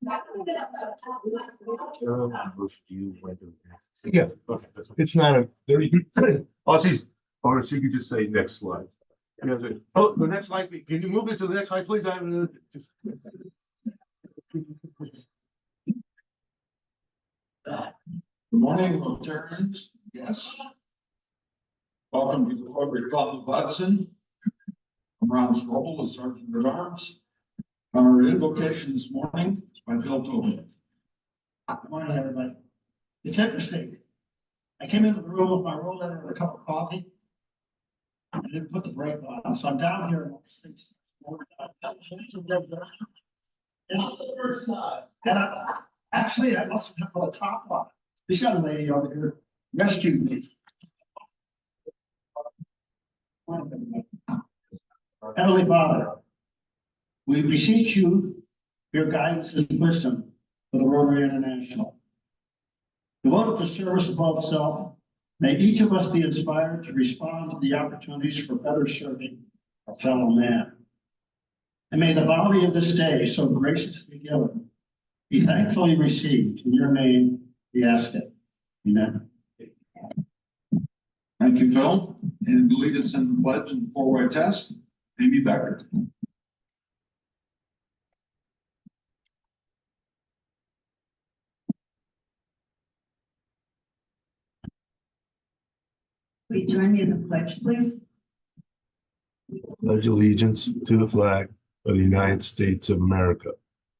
Yeah, okay, it's not a. Oh, geez, or she could just say next slide. Oh, the next slide, can you move it to the next slide, please? Good morning, Rotarians. Yes. Welcome to the Rotary Club of Hudson. I'm Ron Strobel, the Sergeant at Arms. Our invocation this morning is by Phil Tobin. Good morning, everybody. It's interesting. I came into the room with my roll letter and a cup of coffee. I didn't put the brake on, so I'm down here. And actually, I must have put a top on. This young lady over here rescued me. Heavenly Father, we beseech you, your guidance and wisdom for the Rotary International. Devoted to service above self, may each of us be inspired to respond to the opportunities for better serving our fellow man. And may the bounty of this day, so graciously given, be thankfully received. In your name, we ask it. Amen. Thank you, Phil. And to lead us in the pledge and four-way test, Amy Becker. Will you join me in the pledge, please? Pledge allegiance to the flag of the United States of America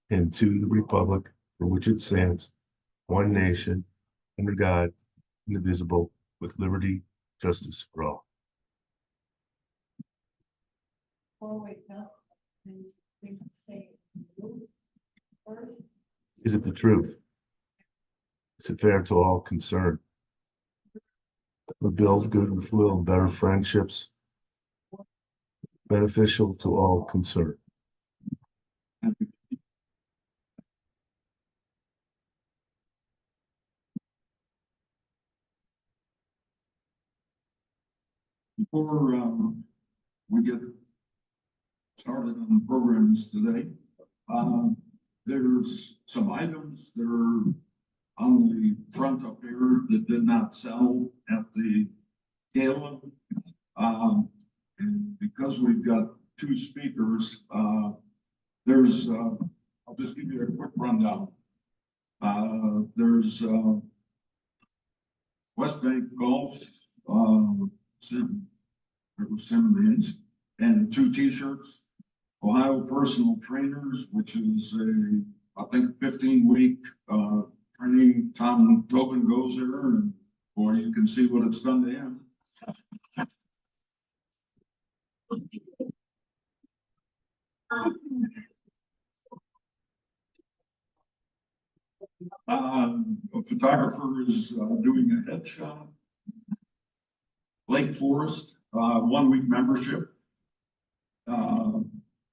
and to the republic for which it stands, one nation, under God, indivisible, with liberty, justice for all. Is it the truth? Is it fair to all concerned? We build goodwill and better friendships, beneficial to all concerned. Before we get started on the programs today, there's some items that are on the front up here that did not sell at the gala. And because we've got two speakers, there's, I'll just give you a quick rundown. There's West Bank Golf, Simmons, and 2 t-shirts. Ohio Personal Trainers, which is I think 15-week training. Tom Tobin goes there, and boy, you can see what it's done to him. A photographer is doing a headshot. Lake Forest, 1-week membership.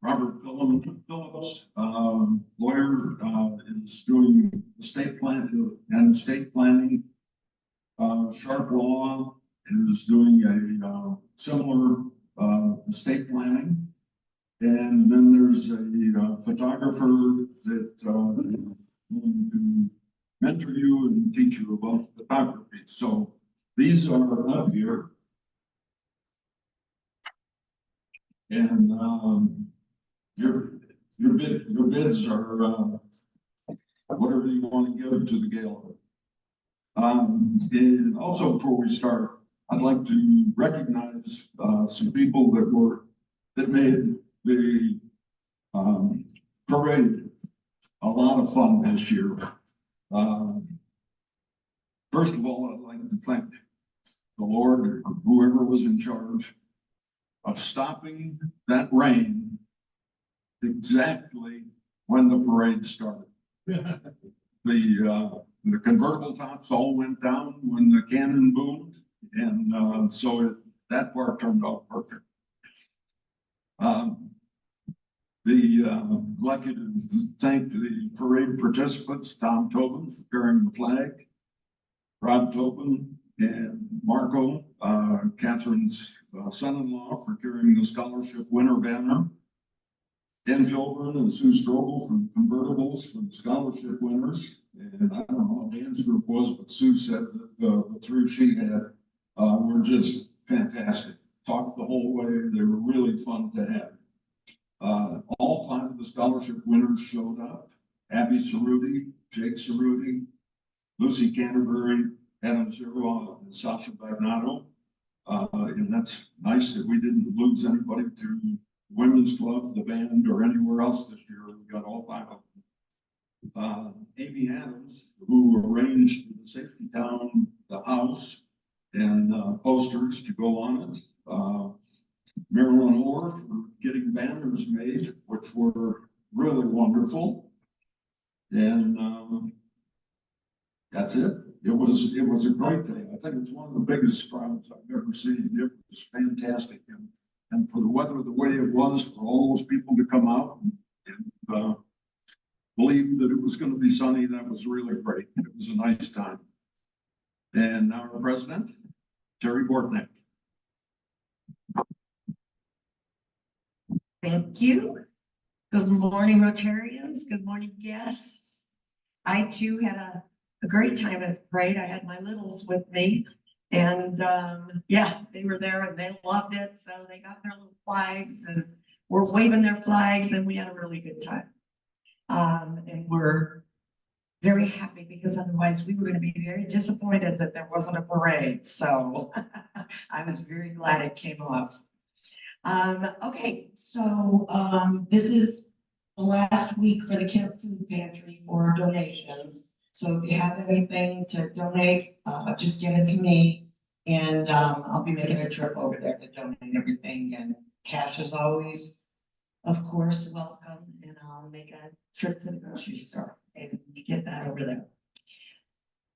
Robert Phillips, lawyer, is doing estate plan and estate planning. Sharp Law is doing a similar estate planning. And then there's a photographer that is going to mentor you and teach you about photography. So these are up here. And your bids are whatever you want to give to the gala. And also before we start, I'd like to recognize some people that made the parade a lot of fun this year. First of all, I'd like to thank the Lord or whoever was in charge of stopping that rain exactly when the parade started. The convertible tops all went down when the cannon boomed, and so that part turned out perfect. I'd like you to thank the parade participants, Tom Tobin for carrying the flag, Rob Tobin and Marco, Catherine's son-in-law, for carrying the scholarship winner banner, Ken Philbin and Sue Strobel from Convertibles for the scholarship winners. And I don't know what Dan's group was, but Sue said that the three she had were just fantastic. Talked the whole way. They were really fun to have. All 5 of the scholarship winners showed up. Abby Cerruti, Jake Cerruti, Lucy Canterbury, Adam Zerwa, and Sasha Bagnato. And that's nice that we didn't lose anybody to the Women's Club, the band, or anywhere else this year. We got all 5 of them. Amy Adams, who arranged for the Safety Town, the house, and posters to go on it. Marilyn Orr for getting banners made, which were really wonderful. And that's it. It was a great day. I think it's one of the biggest crowds I've ever seen. It was fantastic. And for the weather the way it was, for all those people to come out and believe that it was going to be sunny, that was really great. It was a nice time. And now our president, Terry Bortnick. Thank you. Good morning, Rotarians. Good morning, guests. I too had a great time at the parade. I had my littles with me, and yeah, they were there and they loved it. So they got their little flags and were waving their flags, and we had a really good time. And we're very happy because otherwise we were going to be very disappointed that there wasn't a parade. So I was very glad it came off. Okay, so this is the last week for the Camp Food Pantry for donations. So if you have anything to donate, just give it to me, and I'll be making a trip over there to donate everything. And cash is always, of course, welcome, and I'll make a trip to the grocery store and get that over there.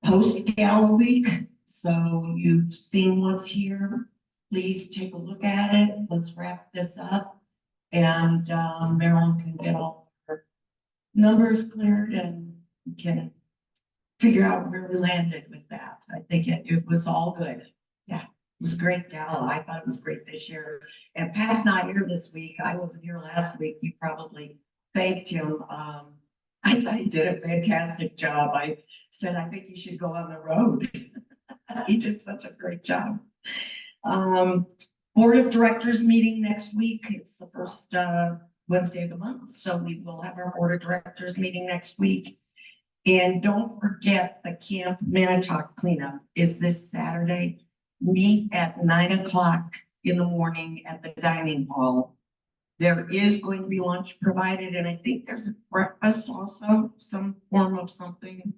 Post-gala week, so you've seen what's here. Please take a look at it. Let's wrap this up. And Marilyn can get all her numbers cleared and can figure out where we landed with that. I think it was all good. Yeah, it was a great gala. I thought it was great this year. And Pat's not here this week. I wasn't here last week. You probably thanked him. I thought he did a fantastic job. I said, I think you should go on the road. He did such a great job. Board of Directors meeting next week. It's the first Wednesday of the month, so we will have our Board of Directors meeting next week. And don't forget, the Camp Manitowoc cleanup is this Saturday. Meet at 9 o'clock in the morning at the dining hall. There is going to be lunch provided, and I think there's a breakfast also, some form of something.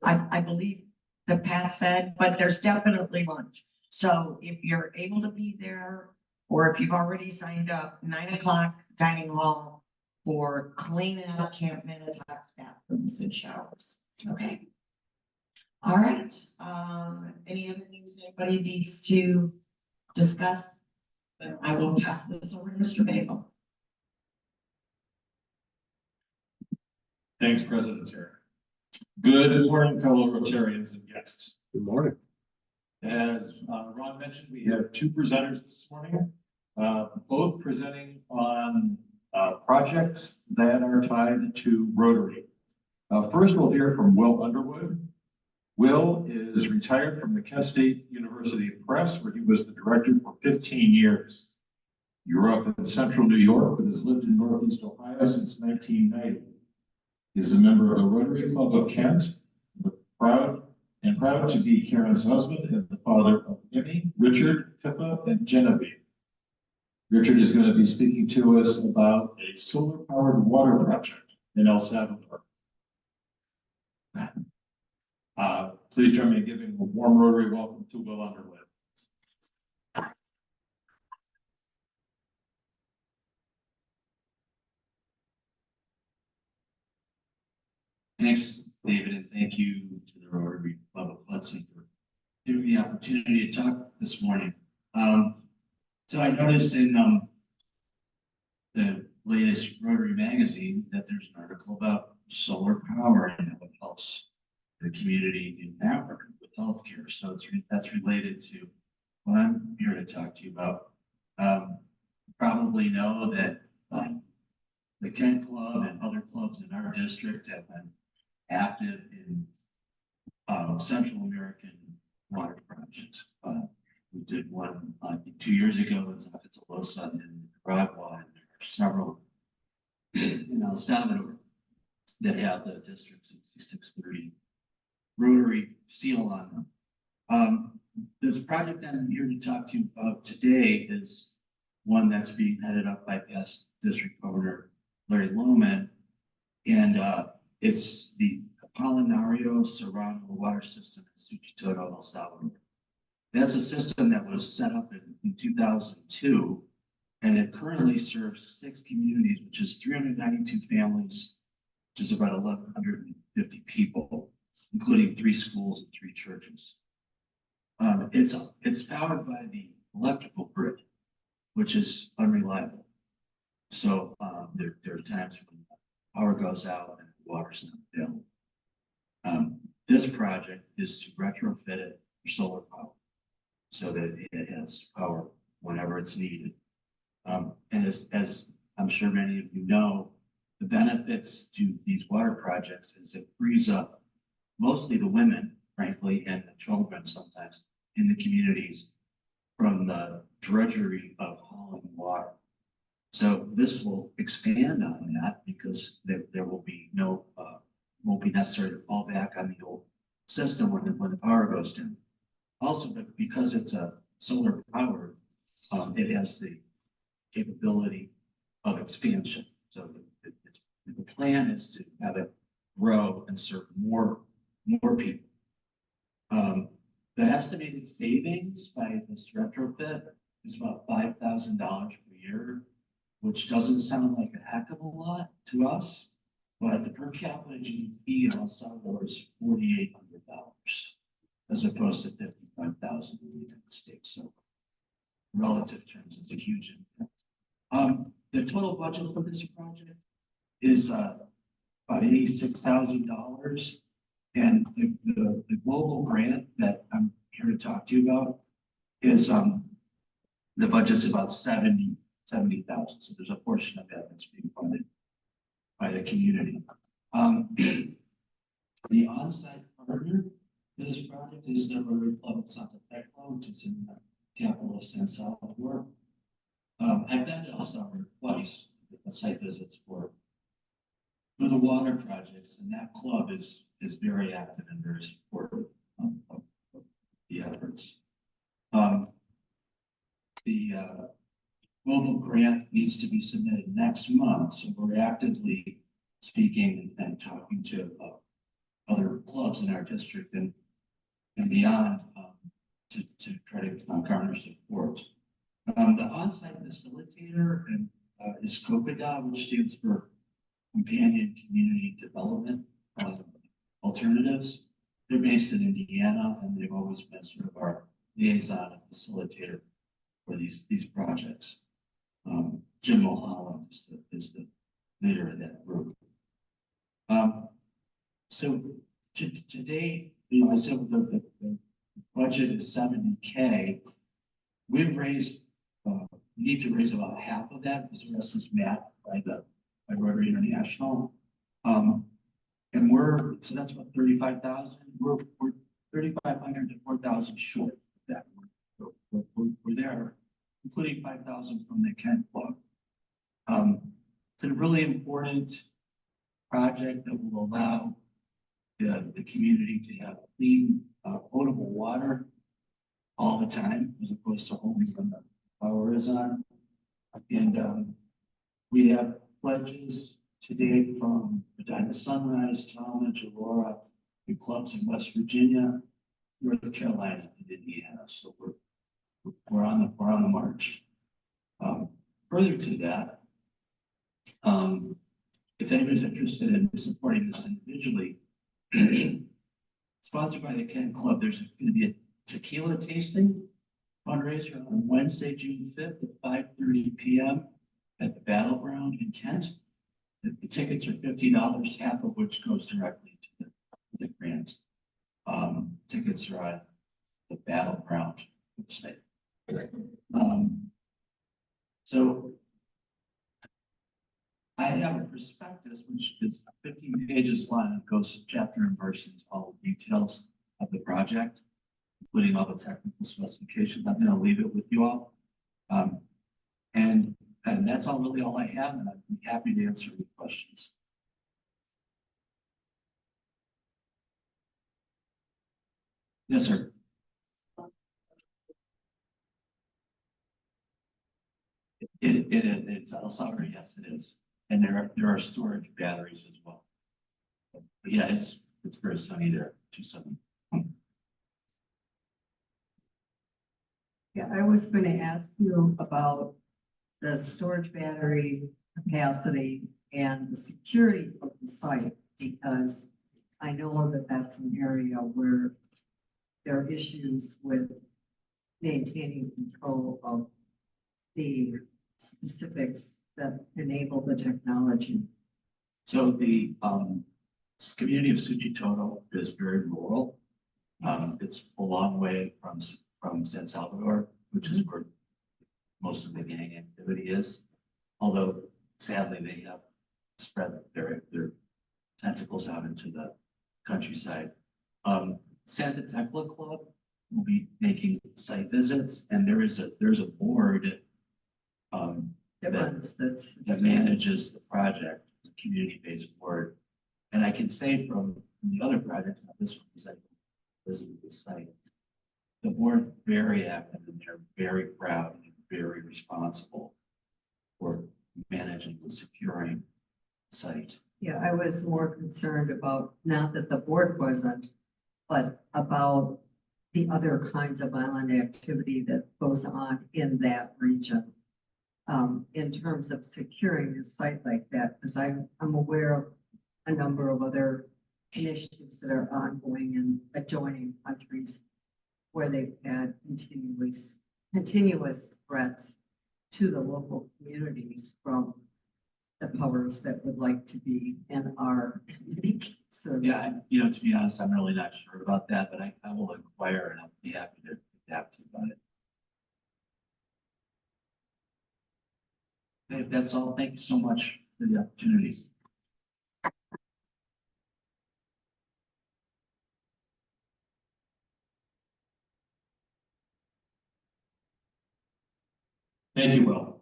I believe that Pat said, but there's definitely lunch. So if you're able to be there, or if you've already signed up, 9 o'clock dining hall for cleaning out Camp Manitowoc's bathrooms and showers. Okay. All right. Any other news anybody needs to discuss? Then I will pass this over to Mr. Basil. Thanks, President Terry. Good morning, fellow Rotarians and guests. Good morning. As Ron mentioned, we have 2 presenters this morning, both presenting on projects that are tied to Rotary. First, we'll hear from Will Underwood. Will is retired from the Kent State University Press, where he was the director for 15 years. He grew up in central New York, but has lived in Northeast Ohio since 1990. He is a member of the Rotary Club of Kent, proud to be Karen's husband and the father of Emmy, Richard, Pippa, and Genevieve. Richard is going to be speaking to us about a solar-powered water project in El Salvador. Please join me in giving a warm Rotary welcome to Will Underwood. Thanks, David, and thank you to the Rotary Club of Hudson for giving me the opportunity to talk this morning. So I noticed in the latest Rotary magazine that there's an article about solar power and how it helps the community in Africa with healthcare. So that's related to what I'm here to talk to you about. You probably know that the Kent Club and other clubs in our district have been active in Central American water projects. We did one 2 years ago in Zacatalosa in Nicaragua, and there are several in El Salvador that have the District 6630 Rotary seal on them. This project that I'm here to talk to you about today is one that's being headed up by past District Governor Larry Lohman, and it's the Apolinario Serrano water system in Suchitoto, El Salvador. That's a system that was set up in 2002, and it currently serves 6 communities, which is 392 families, which is about 1,150 people, including 3 schools and 3 churches. It's powered by the electrical grid, which is unreliable. So there are times when power goes out and water's not available. This project is to retrofit it for solar power so that it has power whenever it's needed. And as I'm sure many of you know, the benefits to these water projects is it frees up mostly the women, frankly, and the children sometimes in the communities from the drudgery of hauling water. So this will expand on that because there will be no, won't be necessary to fall back on the old system when the power goes down. Also, but because it's a solar powered, it has the capability of expansion. So the plan is to have it grow and serve more people. The estimated savings by this retrofit is about $5,000 per year, which doesn't sound like a heck of a lot to us, but the per capita GDP in El Salvador is $4,800, as opposed to $55,000 in the United States. So relative terms, it's a huge impact. The total budget for this project is about $86,000. And the global grant that I'm here to talk to you about is the budget's about 70,000. So there's a portion of that that's being funded by the community. The on-site partner for this project is the Rotary Club of Santa Tecla, which is in the capital of San Salvador. I've been to El Salvador twice at site visits for the water projects, and that club is very active and very supportive of the efforts. The global grant needs to be submitted next month, so we're actively speaking and talking to other clubs in our district and beyond to try to garner support. The on-site facilitator is COPADA, which stands for Companion Community Development Alternatives. They're based in Indiana, and they've always been sort of our liaison and facilitator for these projects. Jim Mulholland is the leader of that group. So today, I said the budget is $70K. We've raised, need to raise about half of that because the rest is matched by Rotary International. And so that's about 35,000. We're 3,500 to 4,000 short of that. We're there, including 5,000 from the Kent Club. It's a really important project that will allow the community to have clean, potable water all the time, as opposed to only when the power is on. And we have pledges today from Medina Sunrise, Talmadge, Aurora, the clubs in West Virginia, North Carolina, and Indiana. So we're on the march. Further to that, if anybody's interested in supporting this individually, sponsored by the Kent Club, there's going to be a tequila tasting fundraiser on Wednesday, June 5th at 5:30 p.m. at the Battleground in Kent. The tickets are $50, half of which goes directly to the grant. Tickets are on the Battleground website. So I have a prospectus, which is 15 pages long, it goes chapter and verse into all the details of the project, including all the technical specifications. I'm gonna leave it with you all. And that's all really all I have, and I'd be happy to answer any questions. Yes, sir. It's, I'll sorry, yes, it is. And there are storage batteries as well. But yeah, it's very sunny there, too sunny. Yeah, I was going to ask you about the storage battery capacity and the security of the site, because I know that that's an area where there are issues with maintaining control of the specifics that enable the technology. So the community of Suchitoto is very rural. It's a long way from San Salvador, which is where most of the gang activity is. Although sadly, they have spread their tentacles out into the countryside. Santa Tecla Club will be making site visits, and there's a board that manages the project, the community-based board. And I can say from the other project, not this one, because I visited the site, the board very active, and they're very proud and very responsible for managing and securing the site. Yeah, I was more concerned about, not that the board wasn't, but about the other kinds of island activity that goes on in that region. In terms of securing a site like that, because I'm aware of a number of other initiatives that are ongoing in adjoining countries where they've had continuous threats to the local communities from the powers that would like to be in our cases. Yeah, to be honest, I'm really not sure about that, but I will inquire and I'll be happy to adapt to about it. Okay, that's all. Thank you so much for the opportunity. Thank you, Will.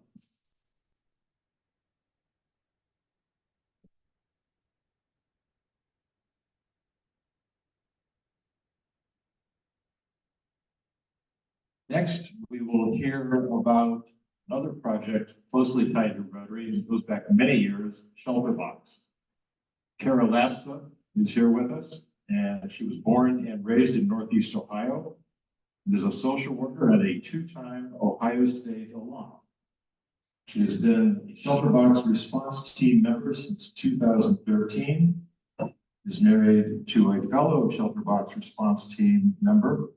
Next, we will hear about another project closely tied to Rotary. It goes back many years, Shelter Box. Kara Lapsa is here with us, and she was born and raised in Northeast Ohio. And is a social worker and a two-time Ohio State alum. She has been a Shelter Box response team member since 2013. Is married to a fellow Shelter Box response team member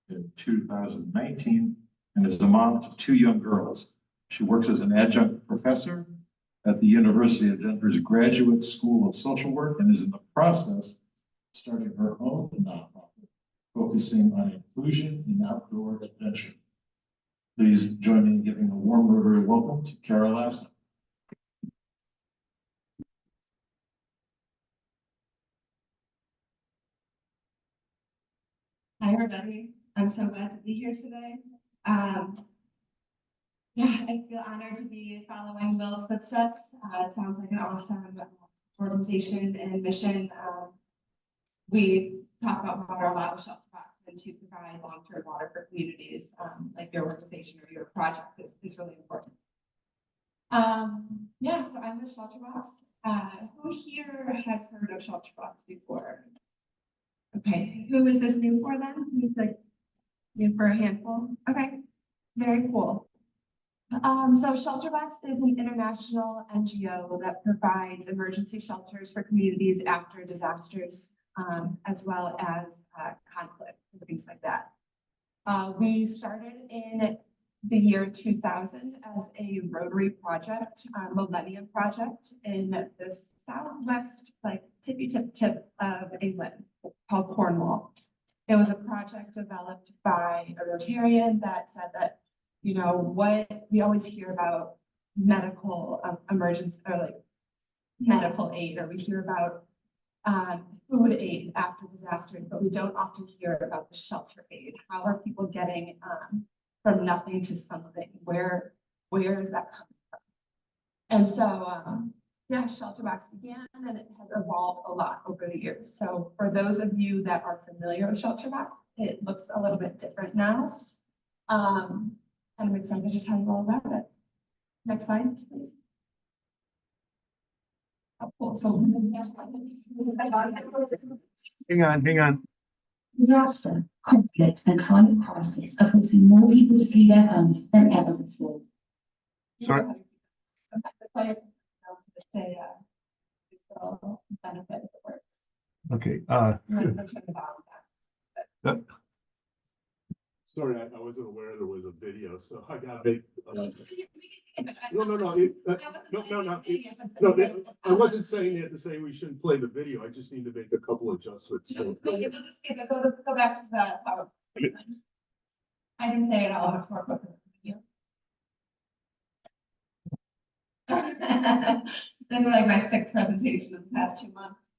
in 2019, and is the mom to two young girls. She works as an adjunct professor at the University of Denver's Graduate School of Social Work and is in the process of starting her own nonprofit, focusing on inclusion in outdoor adventure. Please join me in giving a warm Rotary welcome to Kara Lapsa. Hi, everybody. I'm so glad to be here today. Yeah, I feel honored to be following Will's footsteps. It sounds like an awesome organization and mission. We talk about water a lot with Shelter Box, and to provide long-term water for communities, like your organization or your project is really important. Yeah, so I'm with Shelter Box. Who here has heard of Shelter Box before? Okay, who is this new for then? Who's like new for a handful? Okay, very cool. So Shelter Box is an international NGO that provides emergency shelters for communities after disasters, as well as conflict and things like that. We started in the year 2000 as a Rotary project, Millennium Project in the southwest, like tippy tip of England, called Cornwall. It was a project developed by a Rotarian that said that, what we always hear about medical emergency or like medical aid, or we hear about food aid after disasters, but we don't often hear about the shelter aid. How are people getting from nothing to something? Where is that coming from? And so, yeah, shelter box began and it has evolved a lot over the years. So for those of you that are familiar with shelter box, it looks a little bit different now. And I'm excited to tell you all about it. Next slide, please. Oh, cool. So Hang on. Disaster, conflict, and climate crisis are forcing more people to flee their homes than ever before. Sorry? Say, benefit if it works. Okay, I'm gonna turn the bottom down. sorry, I wasn't aware there was a video, so I gotta make. No, no, I wasn't saying that to say we shouldn't play the video, I just need to make a couple adjustments. No, we'll just skip it. Go back to the PowerPoint. I didn't say it all before. But this is like my 6th presentation in the past 2 months.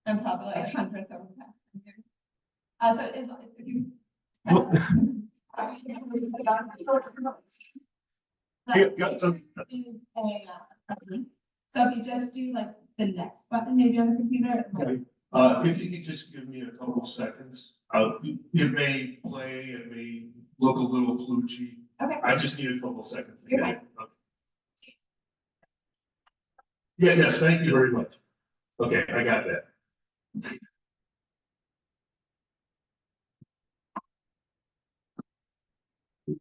I'm probably like 100th over the past 10 years. So if you. So if you just do like the next button, maybe on the computer. Okay. If you could just give me a couple seconds, it may play, it may look a little kludgy. Okay. I just need a couple seconds. to You're get it. Okay. Yes, thank you very much. Okay, I got that.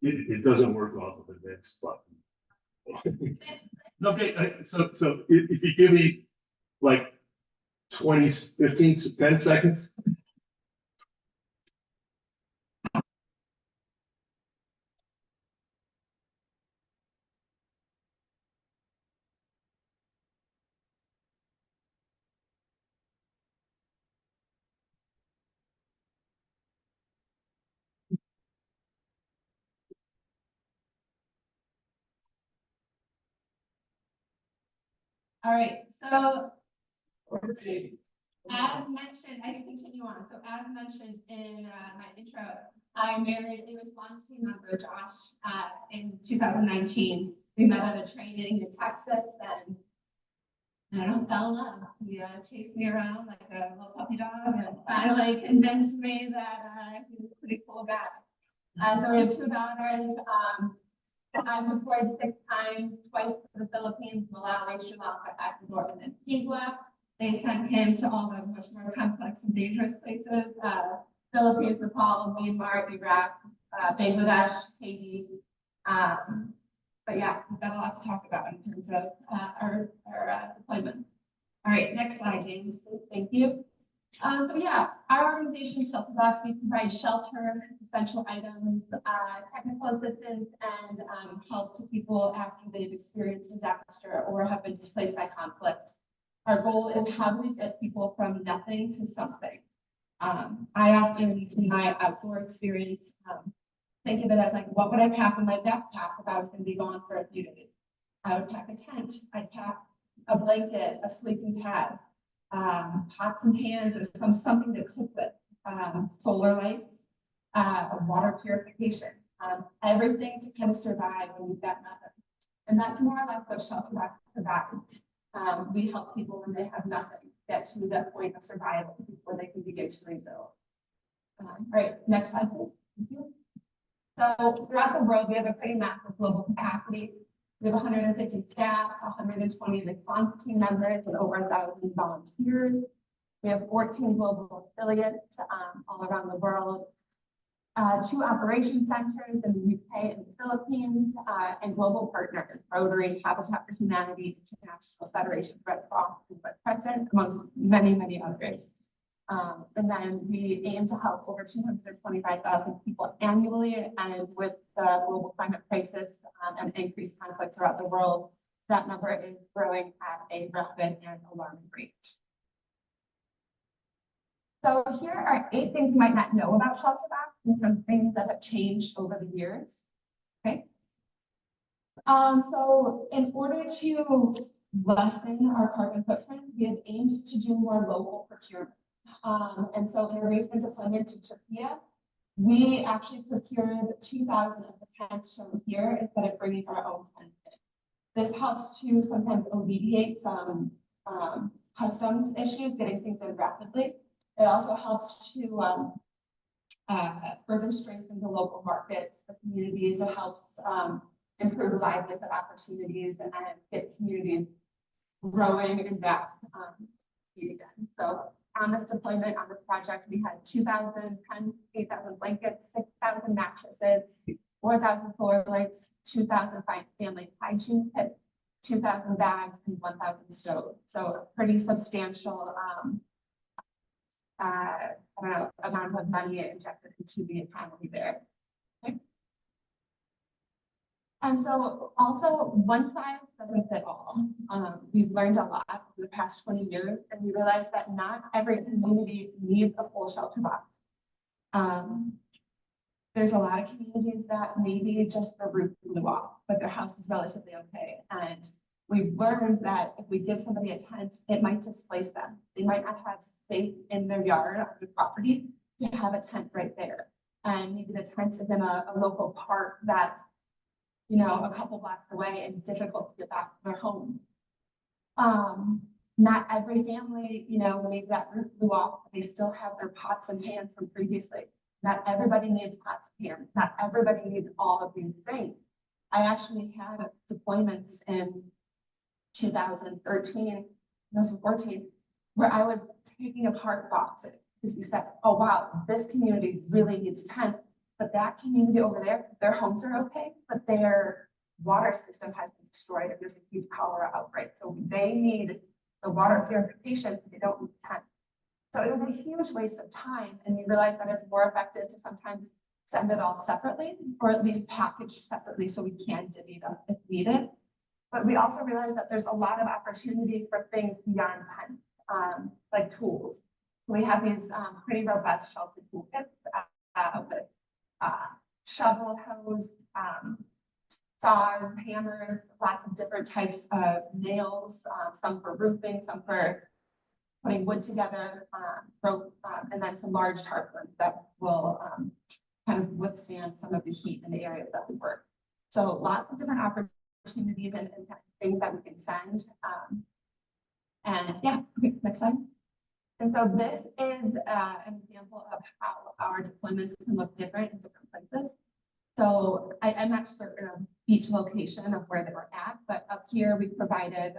It doesn't work off of the next button. Okay, so if you give me like 20, 15, 10 seconds. All right, so as mentioned, I can continue on. So as mentioned in my intro, I married a response team member, Josh, in 2019. We met at a training in Texas and I don't know, fell in love. He chased me around like a little puppy dog and finally convinced me that he was a pretty cool guy. So we have 2 daughters. I've deployed 6 times, twice to the Philippines, Malawi, Sri Lanka, Ecuador, and Antigua. They sent him to all the much more complex and dangerous places, Philippines, Nepal, Myanmar, Iraq, Bangladesh, Haiti. But yeah, we've got a lot to talk about in terms of our deployment. All right, next slide, James, please. Thank you. So yeah, our organization, Shelter Box, we provide shelter, essential items, technical assistance, and help to people after they've experienced disaster or have been displaced by conflict. Our goal is how do we get people from nothing to something? I often, in my outdoor experience, think of it as like, what would I pack in my backpack if I was going to be gone for a few days? I would pack a tent, I'd pack a blanket, a sleeping pad, pots and pans, or something to cook with, solar lights, water purification, everything to kind of survive when you've got nothing. And that's more or less what Shelter Box provides. We help people when they have nothing get to that point of survival before they can begin to rebuild. All right, next slide, please. Thank you. So throughout the world, we have a pretty massive global capacity. We have 150 staff, 120 response team members, and over 1,000 volunteers. We have 14 global affiliates all around the world. 2 operation centers in the UK and the Philippines, and global partners, Rotary, Habitat for Humanity, International Federation of Red Cross, and Red Crescent, amongst many, many others. And then we aim to help over 225,000 people annually, and with the global climate crisis and increased conflict throughout the world, that number is growing at a rapid and alarming rate. So here are 8 things you might not know about Shelter Box and some things that have changed over the years. Okay. So in order to lessen our carbon footprint, we had aimed to do more local procurement. And so in a recent deployment to Turkey, we actually procured 2,000 of the tents shown here instead of bringing our own tents in. This helps to sometimes alleviate some customs issues, getting things in rapidly. It also helps to further strengthen the local markets, the communities. It helps improve livelihood opportunities and get communities growing and back again. So on this deployment, on this project, we had 2,000 tents, 8,000 blankets, 6,000 mattresses, 4,000 solar lights, 2,000 family hygiene kits, 2,000 bags, and 1,000 stoves. So a pretty substantial amount of money injected into the economy there. Okay. And so also one size doesn't fit all. We've learned a lot over the past 20 years, and we realized that not every community needs a full shelter box. There's a lot of communities that maybe just the roof blew off, but their house is relatively okay. And we've learned that if we give somebody a tent, it might displace them. They might not have space in their yard or their property to have a tent right there. And maybe the tent is in a local park that's, you know, a couple blocks away and difficult to get back to their home. Not every family, you know, maybe that roof blew off, they still have their pots and pans from previously. Not everybody needs pots and pans. Not everybody needs all of these things. I actually had deployments in 2013, 2014, where I was taking apart boxes because we said, oh, wow, this community really needs tents, but that community over there, their homes are okay, but their water system has been destroyed and there's a huge cholera outbreak. So they need the water purification, but they don't need tents. So it was a huge waste of time. And we realized that it's more effective to sometimes send it all separately, or at least package separately so we can divvy them if needed. But we also realized that there's a lot of opportunity for things beyond tents, like tools. We have these pretty robust shelter toolkits with shovel, hose, saws, hammers, lots of different types of nails, some for roofing, some for putting wood together, rope, and then some large tarpaulins that will kind of withstand some of the heat in the areas that we work. So lots of different opportunities and things that we can send. And yeah, okay, next slide. And so this is an example of how our deployments can look different in different places. So I'm not certain of each location of where they were at, but up here we provided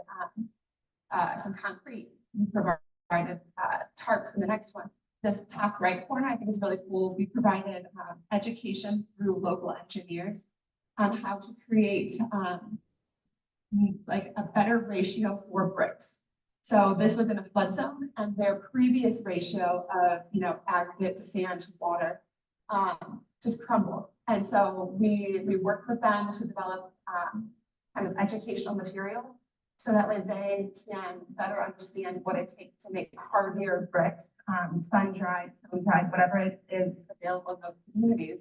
some concrete. We provided tarps in the next one. This top right corner, I think is really cool. We provided education through local engineers on how to create like a better ratio for bricks. So this was in a flood zone, and their previous ratio of, you know, aggregate to sand to water just crumbled. And so we worked with them to develop kind of educational material so that way they can better understand what it takes to make hardier bricks, sun-dried, cone-dried, whatever it is available in those communities.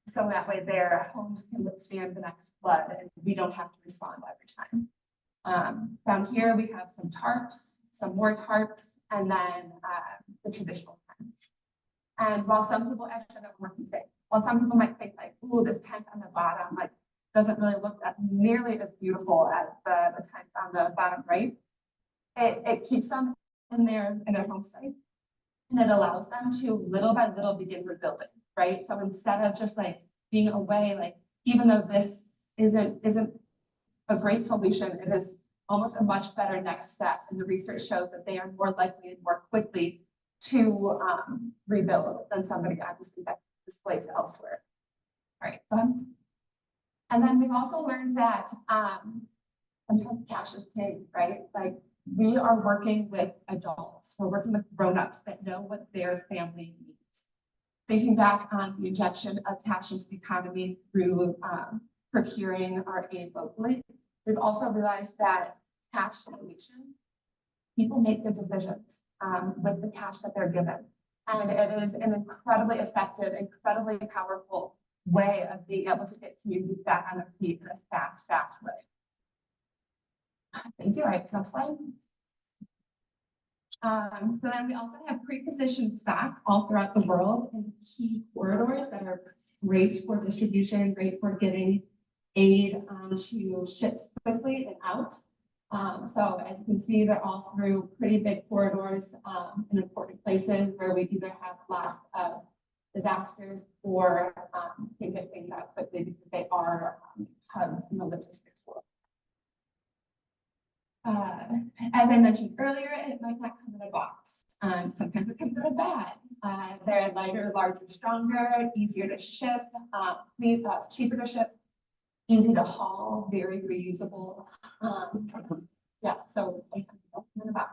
So that way their homes can withstand the next flood and we don't have to respond every time. Down here we have some tarps, some more tarps, and then the traditional tents. And while some people actually don't work today, while some people might think like, ooh, this tent on the bottom like doesn't really look nearly as beautiful as the tent on the bottom right, it keeps them in their home site, and it allows them to little by little begin rebuilding, right? So instead of just like being away, like even though this isn't a great solution, it is almost a much better next step. And the research shows that they are more likely and more quickly to rebuild than somebody obviously that's displaced elsewhere. All right, go ahead. And then we've also learned that sometimes cash is king, right? Like we are working with adults, we're working with grown-ups that know what their family needs. Thinking back on the injection of cash into the economy through procuring our aid locally, we've also realized that cash donation, people make good decisions with the cash that they're given. And it is an incredibly effective, incredibly powerful way of being able to get communities back on their feet in a fast way. Thank you. All right, next slide. So then we also have pre-positioned stock all throughout the world in key corridors that are great for distribution, great for getting aid to ships quickly and out. So as you can see, they're all through pretty big corridors in important places where we either have lots of disasters or can get things out quickly because they are hubs in the logistics world. As I mentioned earlier, it might not come in a box. Sometimes it comes in a bag. They're lighter, larger, stronger, easier to ship, cheaper to ship, easy to haul, very reusable. Yeah, so sometimes they'll come in a box.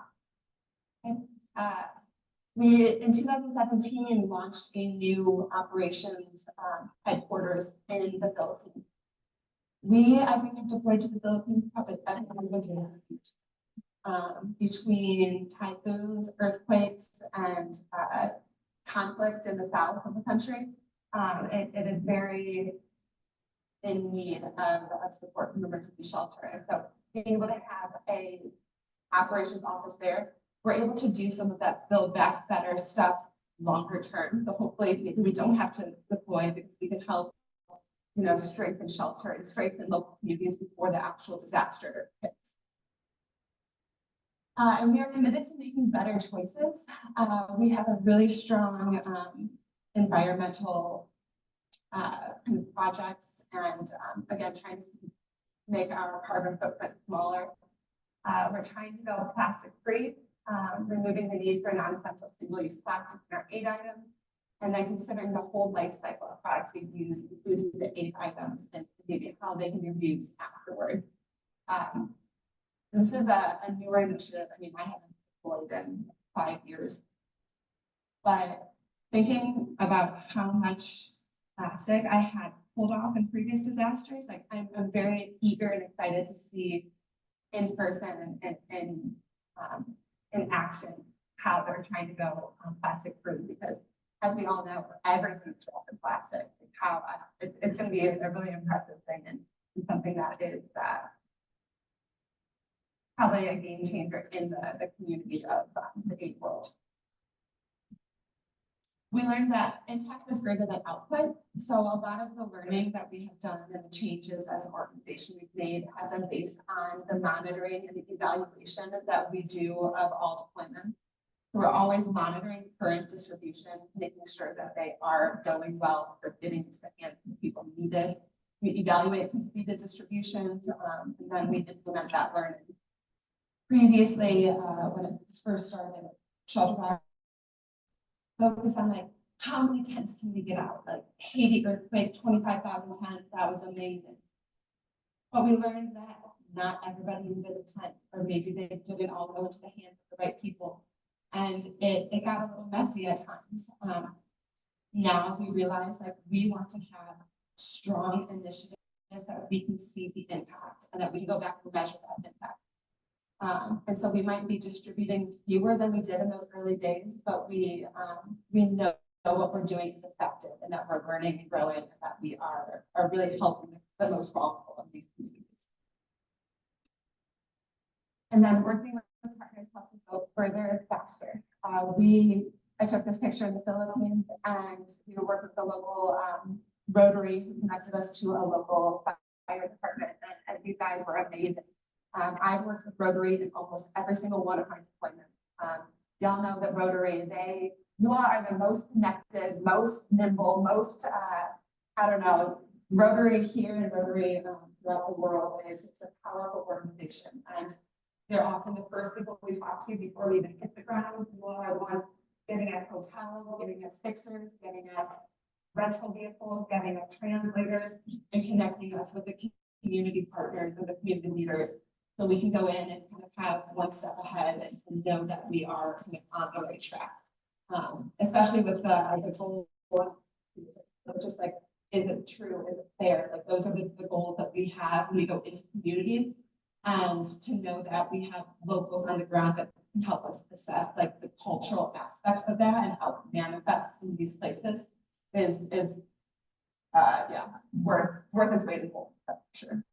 Okay. We, in 2017, launched a new operations headquarters in the Philippines. I think, have deployed to the Philippines probably between typhoons, earthquakes, and conflict in the south of the country. It is very in need of support from emergency shelter. And so being able to have a operations office there, we're able to do some of that build back better stuff longer term. So hopefully maybe we don't have to deploy because we can help, strengthen shelter and strengthen local communities before the actual disaster hits. And we are committed to making better choices. We have a really strong environmental projects and again, trying to make our carbon footprint smaller. We're trying to go plastic free, removing the need for non-essential single-use plastic in our aid items, and then considering the whole life cycle of products we use, including the aid items and maybe how they can be reused afterward. This is a newer initiative. I mean, I haven't deployed in 5 years, but thinking about how much plastic I had pulled off in previous disasters, like I'm very eager and excited to see in person and in action how they're trying to go plastic free, because as we all know, everything's wrapped in plastic. How it's going to be a really impressive thing and something that is probably a game changer in the community of the aid world. We learned that impact is greater than output. So a lot of the learning that we have done and the changes as an organization we've made have been based on the monitoring and the evaluation that we do of all deployments. So we're always monitoring current distribution, making sure that they are going well, for getting to the hands of people needed. We evaluate completed distributions, and then we implement that learning. Previously, when it first started, shelter focus on like how many tents can we get out? Like Haiti earthquake, 25,000 tents, that was amazing. But we learned that not everybody needed a tent, or maybe they didn't all go into the hands of the right people. And it got a little messy at times. Now we realize that we want to have strong initiatives that we can see the impact and that we can go back and measure that impact. And so we might be distributing fewer than we did in those early days, but we know what we're doing is effective and that we're learning and growing and that we are really helping the most vulnerable of these communities. And then working with partners helps us go further faster. I took this picture in the Philippines and we worked with the local Rotary who connected us to a local fire department, and these guys were amazing. I've worked with Rotary in almost every single one of my deployments. Y'all know that Rotary, you all are the most connected, most nimble, most, Rotary here and Rotary throughout the world it's a powerful organization. And they're often the first people we talk to before we even hit the ground. You all are the ones getting us hotels, getting us fixers, getting us rental vehicles, getting us translators, and connecting us with the community partners and the community leaders. So we can go in and kind of have one step ahead and know that we are kind of on the right track. Especially with the goal, just like, is it true? Is it fair? Like those are the goals that we have when we go into communities, and to know that we have locals on the ground that can help us assess like the cultural aspect of that and how it manifests in these places is worth its weight in gold, for sure.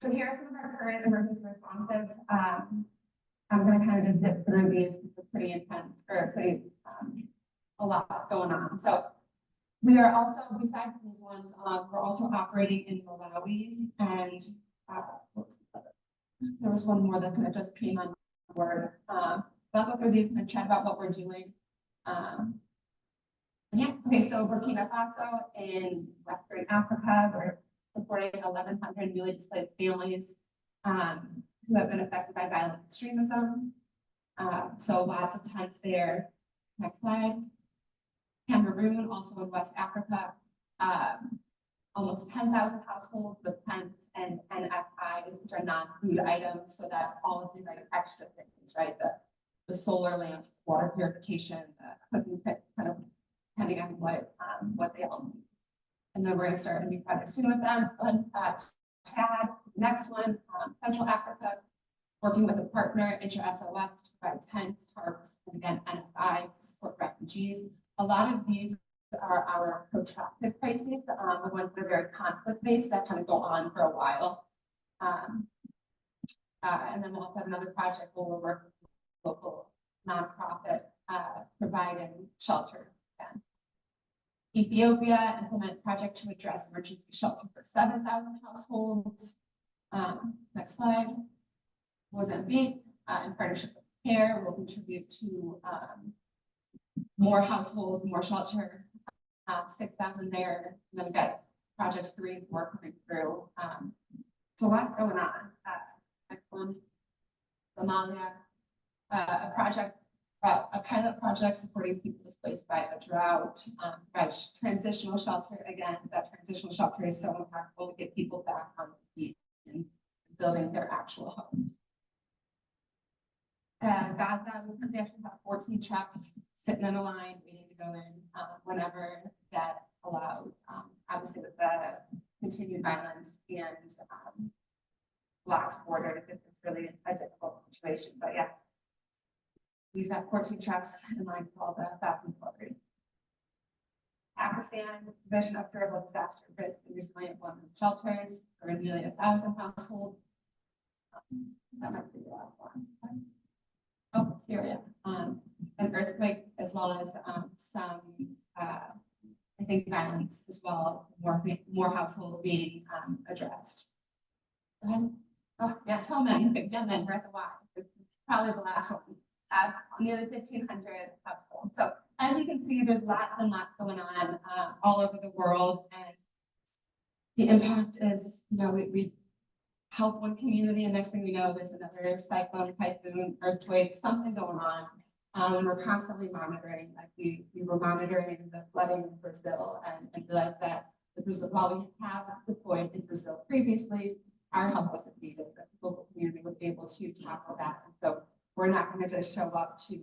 So here are some of our current emergency responses. I'm gonna kind of just zip through these because they're pretty intense or pretty, a lot going on. So we are also, besides these ones, we're also operating in Malawi and, what's the other? There was one more that kind of just came on board. I'll go through these and chat about what we're doing. Yeah, okay, so Burkina Faso in Western Africa, we're supporting 1,100 newly displaced families who have been affected by violent extremism. So lots of tents there. Next slide. Cameroon, also in West Africa, almost 10,000 households with tents and NFIs, which are non-food items, so that all of these like extra things, right? The solar lamps, water purification, cooking pit, kind of depending on what they all need. And then we're going to start a new project soon with them. Chad, next one, Central Africa, working with a partner, InterSOF, to provide tents, tarps, and again, NFI to support refugees. A lot of these are our protracted crises, the ones that are very conflict-based that kind of go on for a while. And then we'll also have another project where we'll work with local nonprofit providing shelter. Again. Ethiopia implement project to address emergency shelter for 7,000 households. Next slide. Mozambique, in partnership with CARE, will contribute to more households, more shelter, 6,000 there. And then we've got projects 3 and 4 coming through. So lots going on. Next one. Somalia, a pilot project supporting people displaced by a drought, by transitional shelter. Again, that transitional shelter is so impactful to get people back on the feet and building their actual homes. Gaza, we currently actually have 14 trucks sitting in a line waiting to go in whenever that allowed. Obviously, with the continued violence and blocked border, it's really a difficult situation. But yeah, we've got 14 trucks in line for all the bathroom closures. Pakistan, provision of durable disaster risk and resilient women shelters for nearly 1,000 households. That might be the last one. Oh, Syria, an earthquake, as well as some, I think, violence as well, more households being addressed. Go ahead. Oh, yeah, so many, but again, then Breath of Wild is probably the last one. Nearly 1,500 households. So as you can see, there's lots and lots going on all over the world, and the impact is, you know, we help one community, and next thing we know, there's another cyclone, typhoon, earthquake, something going on. And we're constantly monitoring, like we were monitoring the flooding in Brazil and realized that while we have deployed in Brazil previously, our help wasn't needed. The local community was able to tackle that. And so we're not going to just show up to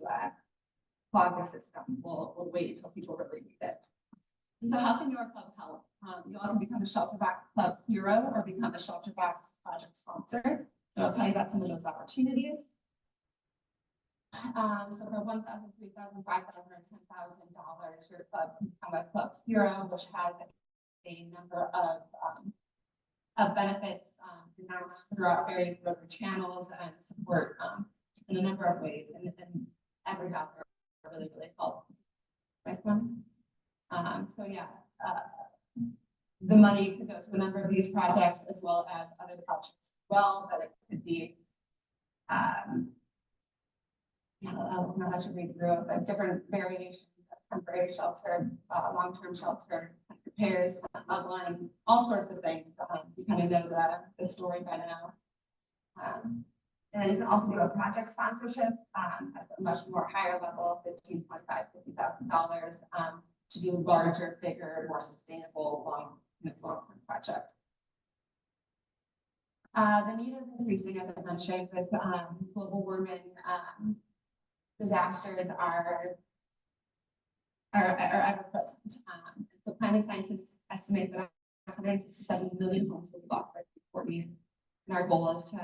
clog the system. We'll wait until people really need it. And so how can your club help? You all can become a Shelter Box Club hero or become a Shelter Box project sponsor. And I'll tell you about some of those opportunities. So for $1,000, $3,000, $5,000, or $10,000, your club can become a club hero, which has a number of benefits announced throughout various Rotary channels and support in a number of ways. And every dollar really helps. Next one. So yeah, the money could go to a number of these projects as well as other projects as well, but it could be, I'll let you read through it, but different variations of temporary shelter, long-term shelter, repairs, leveling, all sorts of things. You kind of know the story by now. And you can also do a project sponsorship at a much more higher level, $15,000, $20,000, $50,000 to do larger, bigger, more sustainable, long-term project. The need is increasing, as I mentioned, with global warming. Disasters are ever present. So climate scientists estimate that 167 million homes will be lost by 2040. And our goal is to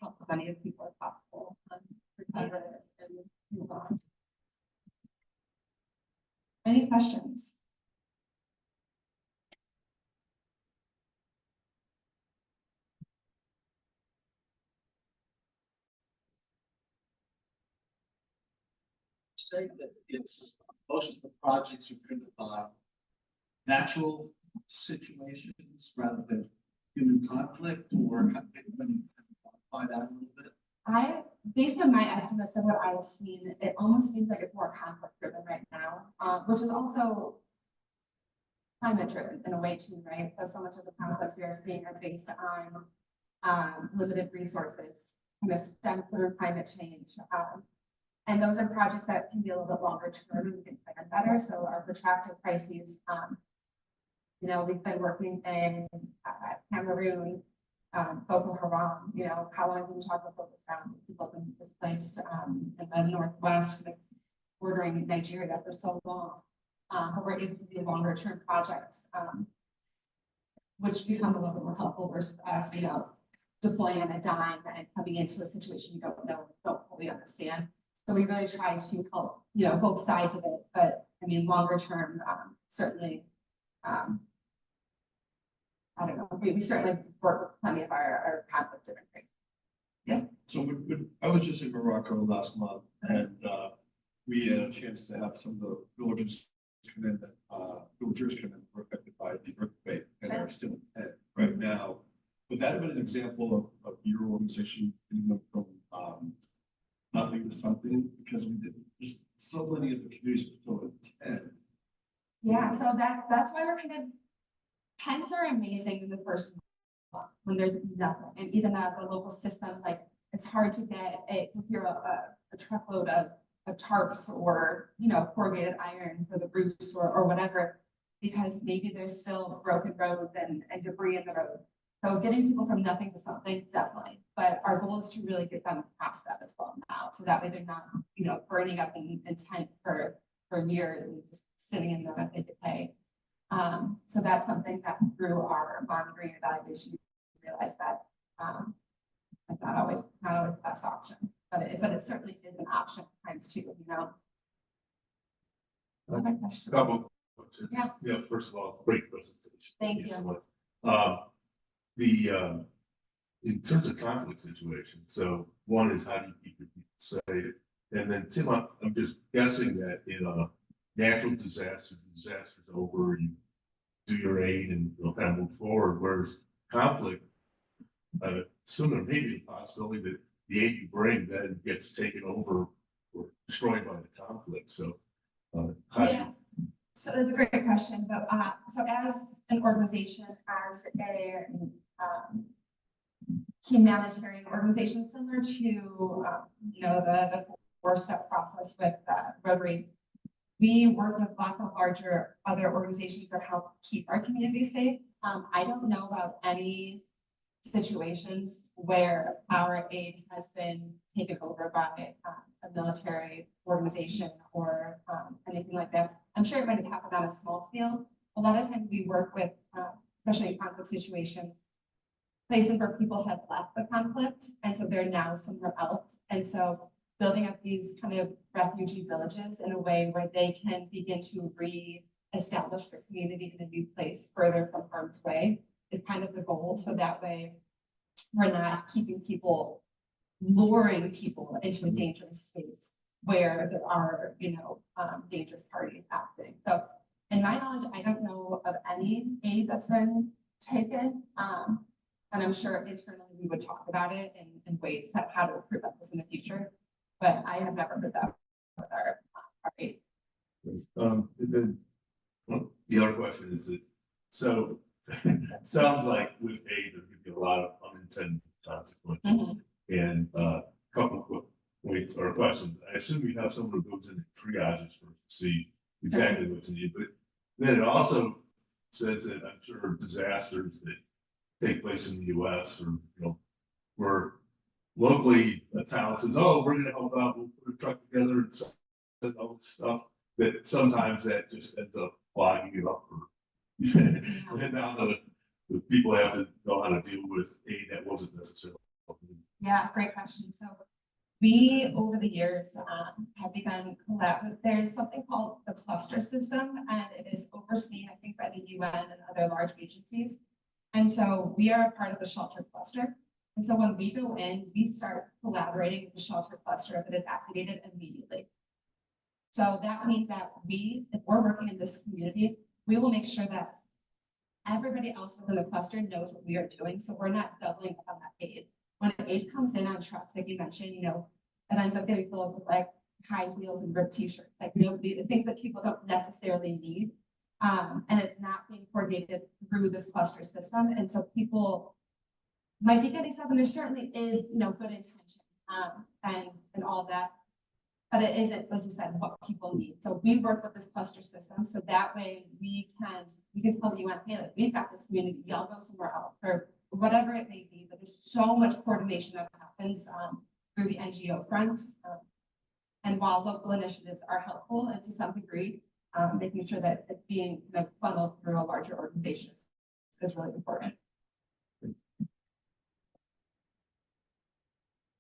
help as many of people as possible recover and move on. Any questions? say that it's, most of the projects are driven by natural situations rather than human conflict, or how can you quantify that a little bit? Based on my estimates of what I've seen, it almost seems like it's more conflict driven right now, which is also climate driven in a way too, right? So much of the conflicts we are seeing are based on limited resources, stem through climate change. And those are projects that can be a little bit longer term and we can plan better. So our protracted crises, we've been working in Cameroon, Boko Haram, how long have we talked about Boko Haram? People have been displaced in the Northwest, bordering Nigeria for so long. But we're able to do longer term projects, which become a little bit more helpful versus us, deploying on a dime and coming into a situation you don't know, don't fully understand. So we really try to help, both sides of it, but I mean, longer term, certainly, I don't know, we certainly work with plenty of our conflict driven things. Yeah. So I was just in Morocco last month, and we had a chance to have some of the villagers come in that were affected by the earthquake and are still in bed right now. Would that have been an example of your organization getting them from nothing to something? Because there's so many of the communities are still intense. Yeah, so that's why we're tents are amazing in the first month when there's nothing, and even the local system, like it's hard to get a truckload of tarps or corrugated iron for the roofs or whatever, because maybe there's still broken roads and debris in the road. So getting people from nothing to something, definitely. But our goal is to really get them past that as well now. So that way they're not, burning up in tent for years and just sitting in the decay. So that's something that through our monitoring and evaluation, we realized that it's not always the best option, but it certainly is an option at times too, Okay, question. Couple of questions. Yeah. First of all, great presentation. Thank you. So much. In terms of conflict situation, so one is how do you keep your people safe? And then Tim, I'm just guessing that in a natural disaster, the disaster's over, you do your aid and kind of move forward, whereas conflict, sooner maybe a possibility that the aid you bring then gets taken over or destroyed by the conflict. So how do you So that's a great question, but so as an organization, as a humanitarian organization, similar to the 4-step process with Rotary, we work with lots of larger other organizations that help keep our community safe. I don't know about any situations where our aid has been taken over by a military organization or anything like that. I'm sure it might have happened on a small scale. A lot of times we work with, especially in conflict situations, places where people have left the conflict, and so they're now somewhere else. And so building up these kind of refugee villages in a way where they can begin to re-establish their community in a new place further from harm's way is kind of the goal. So that way we're not keeping people, luring people into a dangerous space where there are, dangerous parties happening. So in my knowledge, I don't know of any aid that's been taken. And I'm sure internally we would talk about it in ways that how to prevent this in the future. But I have never heard that with our aid. and then the other question is that, so it sounds like with aid, there could be a lot of unintended consequences. And a couple of quick points or questions. I assume you have someone who goes in and triages first to see exactly what's needed, but then it also says that I'm sure disasters that take place in the US or, where locally a town says, oh, we're gonna help out, we'll put a truck together and send all this stuff, that sometimes that just ends up clogging it up. And now the people have to know how to deal with aid that wasn't necessarily. Yeah, great question. So we, over the years, have begun there's something called the cluster system, and it is overseen, I think, by the UN and other large agencies. And so we are a part of the shelter cluster. And so when we go in, we start collaborating with the shelter cluster that is activated immediately. So that means that we, if we're working in this community, we will make sure that everybody else within the cluster knows what we are doing, so we're not doubling up on that aid. When an aid comes in on trucks, like you mentioned, it ends up getting filled with like high heels and ripped t-shirts, like nobody, the things that people don't necessarily need. And it's not being coordinated through this cluster system, and so people might be getting stuff, and there certainly is, good intention, and all that. But it isn't, like you said, what people need. So we work with this cluster system, so that way we can tell the UN, hey, like, we've got this community, y'all go somewhere else, or whatever it may be, but there's so much coordination that happens, through the NGO front. And while local initiatives are helpful, and to some degree, making sure that it's being funneled through a larger organization is really important.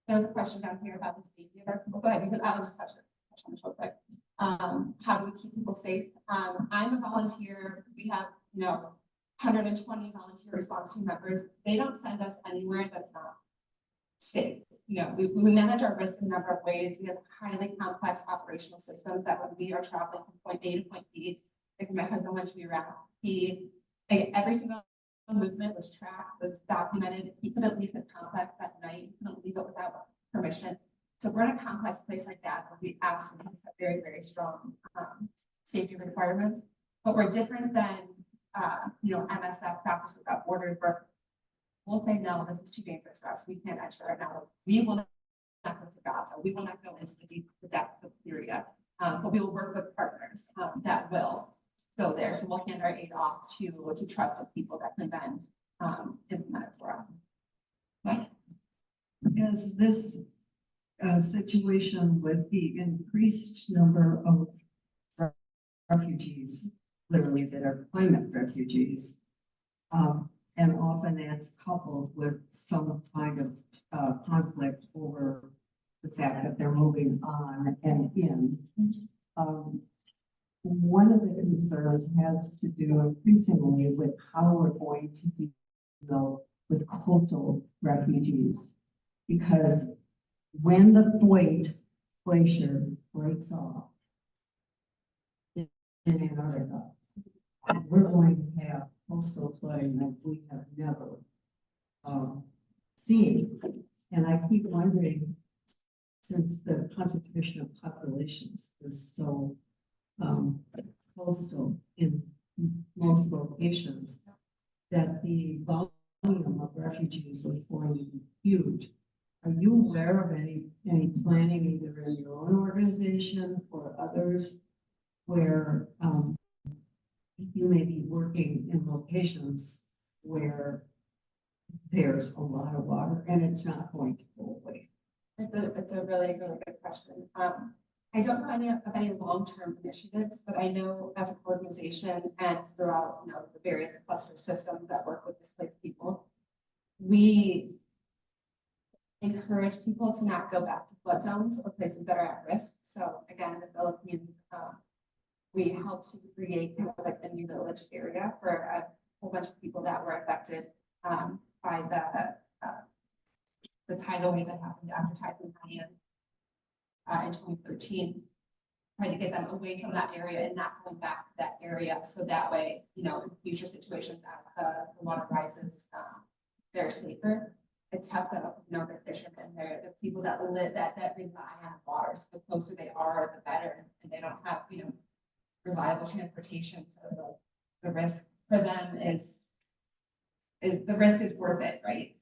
There's a question down here about the safety of our people. Go ahead, I'll just touch on this real quick. How do we keep people safe? I'm a volunteer. We have, 120 volunteer response team members. They don't send us anywhere that's not safe. We manage our risk in a number of ways. We have highly complex operational systems that when we are traveling from point A to point B, like my husband went to Iraq, every single movement was tracked, was documented. He couldn't leave his complex at night. He couldn't leave it without permission. So we're in a complex place like that, where we absolutely have very, very strong safety requirements. But we're different than, MSF, Doctors Without Borders, where we'll say, no, this is too dangerous for us. We can't enter right now. We will not go to Gaza. We will not go into the depth of Syria. But we will work with partners that will go there. So we'll hand our aid off to trusted people that can then implement it for us. But As this situation with the increased number of refugees, literally that are climate refugees, and often that's coupled with some kind of conflict over the fact that they're moving on and in. One of the concerns has to do increasingly with how we're going to deal with coastal refugees. Because when the Thwaites Glacier breaks off in Antarctica, we're going to have coastal flooding that we have never seen. And I keep wondering, since the concentration of populations is so coastal in most locations, that the volume of refugees was going to be huge. Are you aware of any planning either in your own organization or others where you may be working in locations where there's a lot of water and it's not going to go away? it's a really, really good question. I don't know any long-term initiatives, but I know as an organization and throughout, the various cluster systems that work with displaced people, we encourage people to not go back to flood zones or places that are at risk. So again, in the Philippines, we helped to create kind of like a new village area for a whole bunch of people that were affected by the tidal wave that happened after Typhoon Haiyan in 2013. Trying to get them away from that area and not going back to that area, so that way, in future situations as the water rises, they're safer. It's tough though, they're fishermen, they're the people that live that rely on water. So the closer they are, the better, and they don't have reliable transportation. So the risk for them is the risk is worth it, right?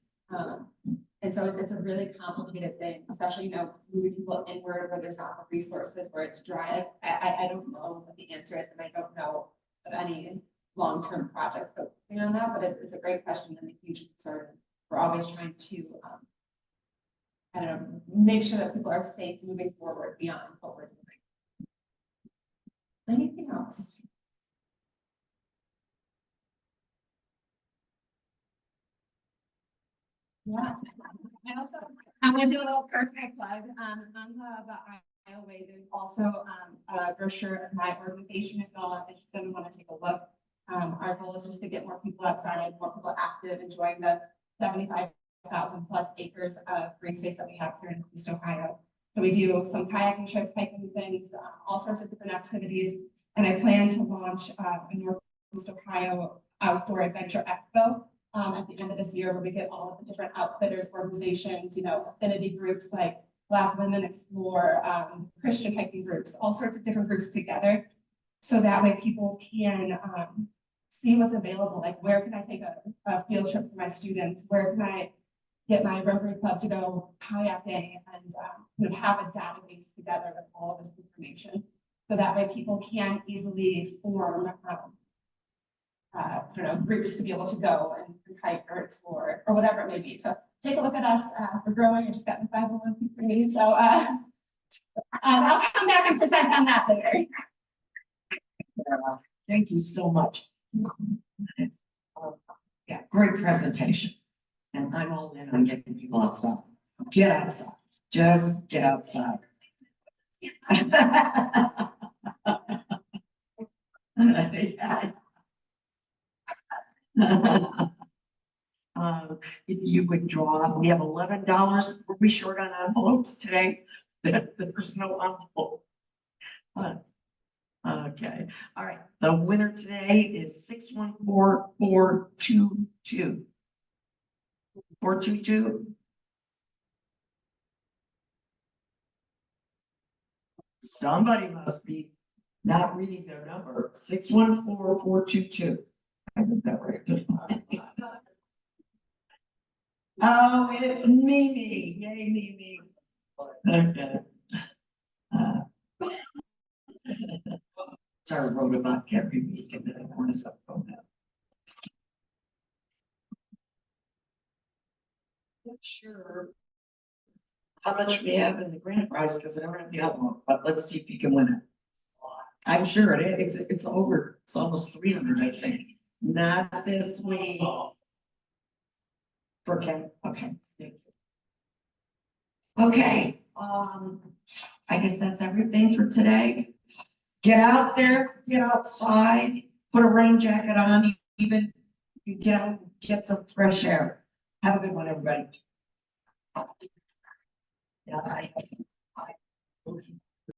And so it's a really complicated thing, especially, moving people inward where there's not the resources, where it's dry. I don't know what the answer is, and I don't know of any long-term projects focusing on that, but it's a great question and a huge concern. We're always trying to, make sure that people are safe moving forward beyond what we're doing. Anything else? Yeah. I'm gonna do a little personal plug. On the aisle way, there's also a brochure of my organization. If y'all are interested and want to take a look. Our goal is just to get more people outside, more people active, enjoying the 75,000 plus acres of green space that we have here in East Ohio. So we do some kayaking trips, hiking things, all sorts of different activities. And I plan to launch a Northeast Ohio Outdoor Adventure Expo at the end of this year, where we get all of the different outfitters, organizations, affinity groups like Black Women Explore, Christian hiking groups, all sorts of different groups together. So that way people can see what's available, like where can I take a field trip for my students? Where can I get my Rotary Club to go kayaking and have a database together with all of this information. So that way people can easily form groups to be able to go and hike or explore or whatever it may be. So take a look at us. We're growing. I just got my 501c3. So I'll come back and present on that later. Thank you so much. Yeah, great presentation. And I'm all in on getting people outside. Get outside. Just get outside. If you would draw, we have $11. Were we short on envelopes today? There's no envelope. Okay, all right. The winner today is 614422. 422. Somebody must be not reading their number. 614422. I got that right. Oh, it's Mimi. Yay, Mimi. Okay. Sorry, wrote about every week and then I want to up that. Not sure how much we have in the grant prize because I don't have the envelope, but let's see if you can win it. I'm sure it is. It's over. It's almost 300, I think. Not this week. For Ken. Okay. Thank you. Okay. I guess that's everything for today. Get out there, get outside, put a rain jacket on, even you get out, get some fresh air. Have a good one, everybody. Yeah, bye.